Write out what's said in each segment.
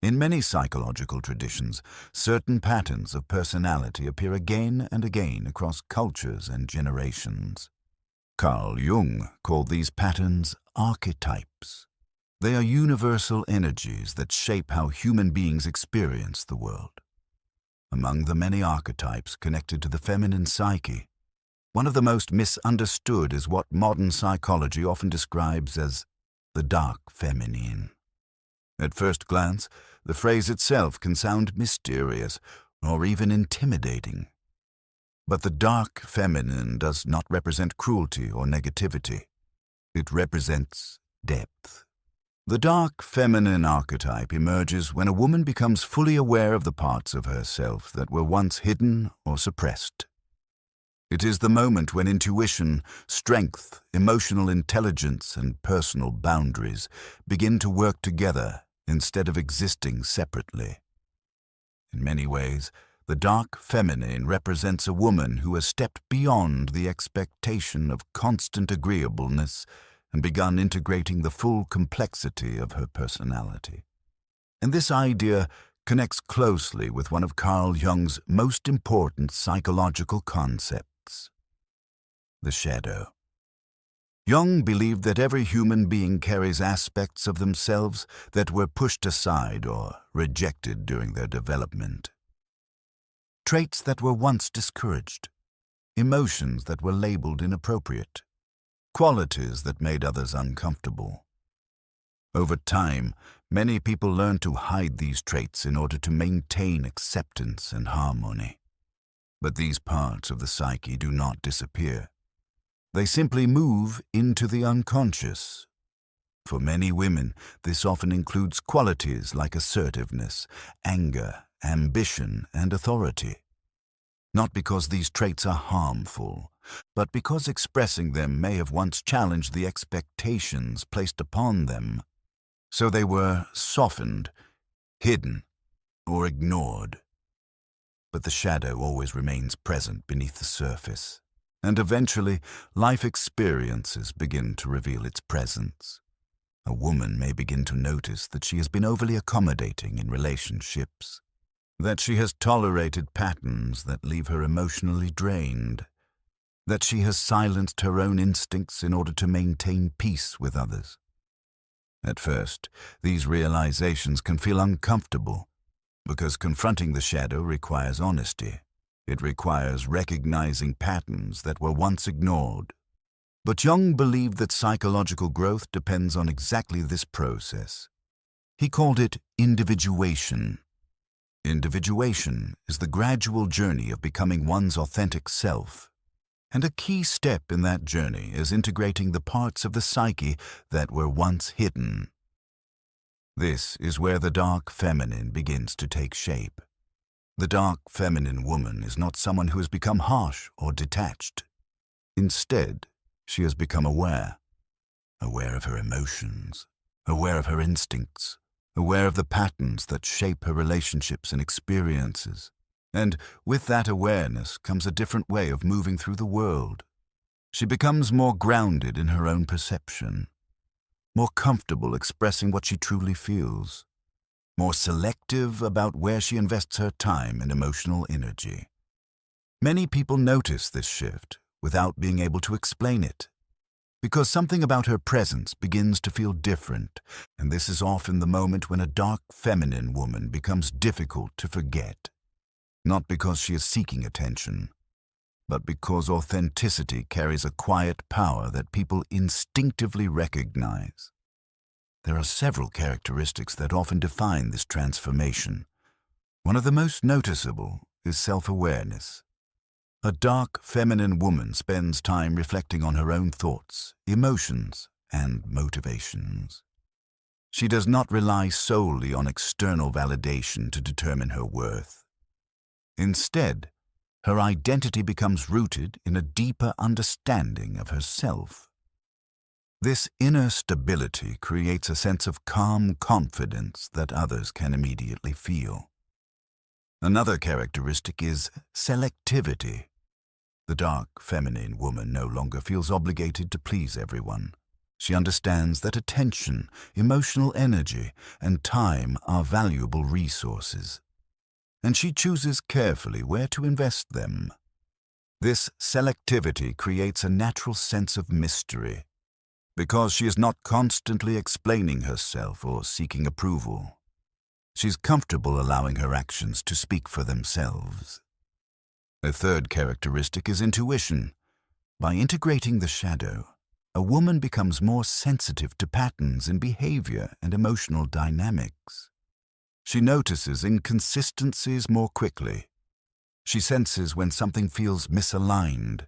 In many psychological traditions, certain patterns of personality appear again and again across cultures and generations. Carl Jung called these patterns archetypes. They are universal energies that shape how human beings experience the world. Among the many archetypes connected to the feminine psyche, one of the most misunderstood is what modern psychology often describes as the dark feminine. At first glance, the phrase itself can sound mysterious or even intimidating. But the dark feminine does not represent cruelty or negativity. It represents depth. The dark feminine archetype emerges when a woman becomes fully aware of the parts of herself that were once hidden or suppressed. It is the moment when intuition, strength, emotional intelligence, and personal boundaries begin to work together instead of existing separately. In many ways, the dark feminine represents a woman who has stepped beyond the expectation of constant agreeableness and begun integrating the full complexity of her personality. And this idea connects closely with one of Carl Jung's most important psychological concepts: the shadow. Jung believed that every human being carries aspects of themselves that were pushed aside or rejected during their development. Traits that were once discouraged, emotions that were labeled inappropriate, qualities that made others uncomfortable. Over time, many people learn to hide these traits in order to maintain acceptance and harmony. But these parts of the psyche do not disappear. They simply move into the unconscious. For many women, this often includes qualities like assertiveness, anger, ambition, and authority. Not because these traits are harmful, but because expressing them may have once challenged the expectations placed upon them. So they were softened, hidden, or ignored. But the shadow always remains present beneath the surface, and eventually life experiences begin to reveal its presence. A woman may begin to notice that she has been overly accommodating in relationships, that she has tolerated patterns that leave her emotionally drained, that she has silenced her own instincts in order to maintain peace with others. At first, these realizations can feel uncomfortable because confronting the shadow requires honesty. It requires recognizing patterns that were once ignored. But Jung believed that psychological growth depends on exactly this process. He called it individuation. Individuation is the gradual journey of becoming one's authentic self. And a key step in that journey is integrating the parts of the psyche that were once hidden. This is where the dark feminine begins to take shape. The dark feminine woman is not someone who has become harsh or detached. Instead, she has become aware of her emotions, aware of her instincts, aware of the patterns that shape her relationships and experiences. And with that awareness comes a different way of moving through the world. She becomes more grounded in her own perception, more comfortable expressing what she truly feels, more selective about where she invests her time and emotional energy. Many people notice this shift without being able to explain it, because something about her presence begins to feel different, and this is often the moment when a dark feminine woman becomes difficult to forget. Not because she is seeking attention, but because authenticity carries a quiet power that people instinctively recognize. There are several characteristics that often define this transformation. One of the most noticeable is self-awareness. A dark feminine woman spends time reflecting on her own thoughts, emotions, and motivations. She does not rely solely on external validation to determine her worth. Instead, her identity becomes rooted in a deeper understanding of herself. This inner stability creates a sense of calm confidence that others can immediately feel. Another characteristic is selectivity. The dark feminine woman no longer feels obligated to please everyone. She understands that attention, emotional energy, and time are valuable resources, and she chooses carefully where to invest them. This selectivity creates a natural sense of mystery, because she is not constantly explaining herself or seeking approval. She's comfortable allowing her actions to speak for themselves. A third characteristic is intuition. By integrating the shadow, a woman becomes more sensitive to patterns in behavior and emotional dynamics. She notices inconsistencies more quickly. She senses when something feels misaligned,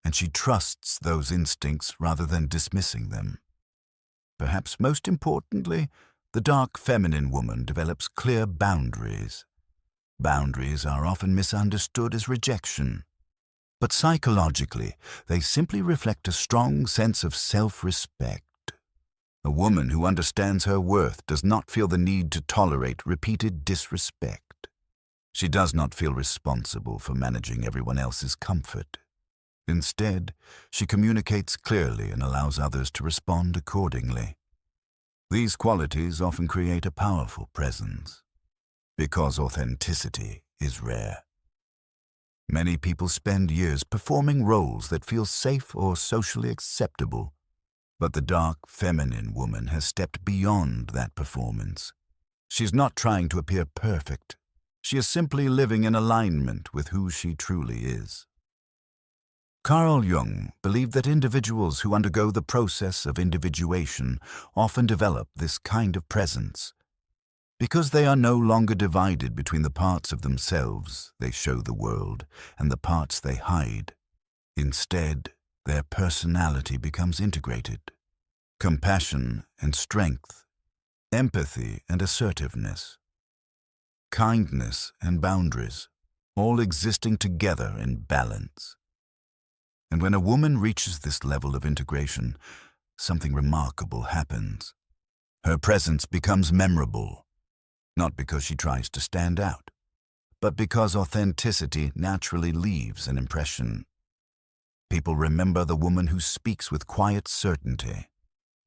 and she trusts those instincts rather than dismissing them. Perhaps most importantly, the dark feminine woman develops clear boundaries. Boundaries are often misunderstood as rejection, but psychologically, they simply reflect a strong sense of self-respect. A woman who understands her worth does not feel the need to tolerate repeated disrespect. She does not feel responsible for managing everyone else's comfort. Instead, she communicates clearly and allows others to respond accordingly. These qualities often create a powerful presence, because authenticity is rare. Many people spend years performing roles that feel safe or socially acceptable, but the dark feminine woman has stepped beyond that performance. She's not trying to appear perfect. She is simply living in alignment with who she truly is. Carl Jung believed that individuals who undergo the process of individuation often develop this kind of presence. Because they are no longer divided between the parts of themselves they show the world and the parts they hide. Instead, their personality becomes integrated. Compassion and strength, empathy and assertiveness, kindness and boundaries, all existing together in balance. And when a woman reaches this level of integration, something remarkable happens. Her presence becomes memorable, not because she tries to stand out, but because authenticity naturally leaves an impression. People remember the woman who speaks with quiet certainty,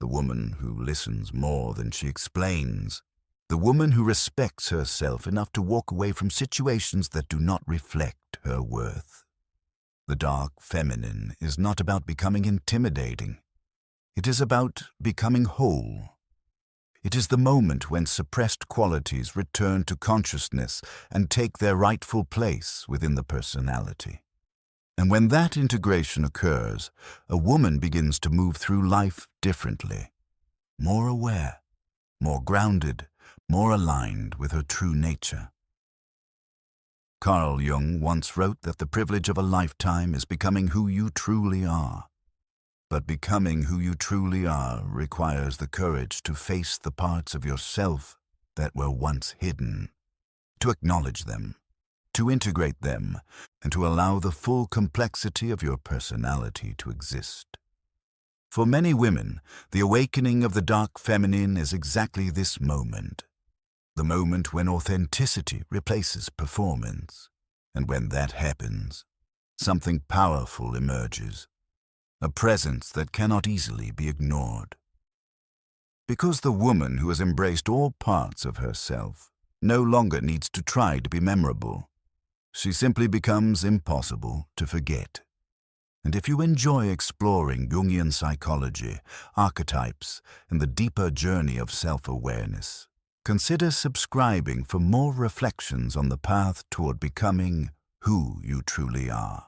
the woman who listens more than she explains, the woman who respects herself enough to walk away from situations that do not reflect her worth. The dark feminine is not about becoming intimidating. It is about becoming whole. It is the moment when suppressed qualities return to consciousness and take their rightful place within the personality. And when that integration occurs, a woman begins to move through life differently, more aware, more grounded, more aligned with her true nature. Carl Jung once wrote that the privilege of a lifetime is becoming who you truly are. But becoming who you truly are requires the courage to face the parts of yourself that were once hidden, to acknowledge them, to integrate them, and to allow the full complexity of your personality to exist. For many women, the awakening of the dark feminine is exactly this moment, the moment when authenticity replaces performance. And when that happens, something powerful emerges, a presence that cannot easily be ignored. Because the woman who has embraced all parts of herself no longer needs to try to be memorable. She simply becomes impossible to forget. And if you enjoy exploring Jungian psychology, archetypes, and the deeper journey of self-awareness, consider subscribing for more reflections on the path toward becoming who you truly are.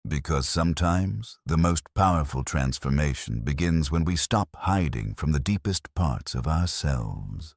Because sometimes the most powerful transformation begins when we stop hiding from the deepest parts of ourselves.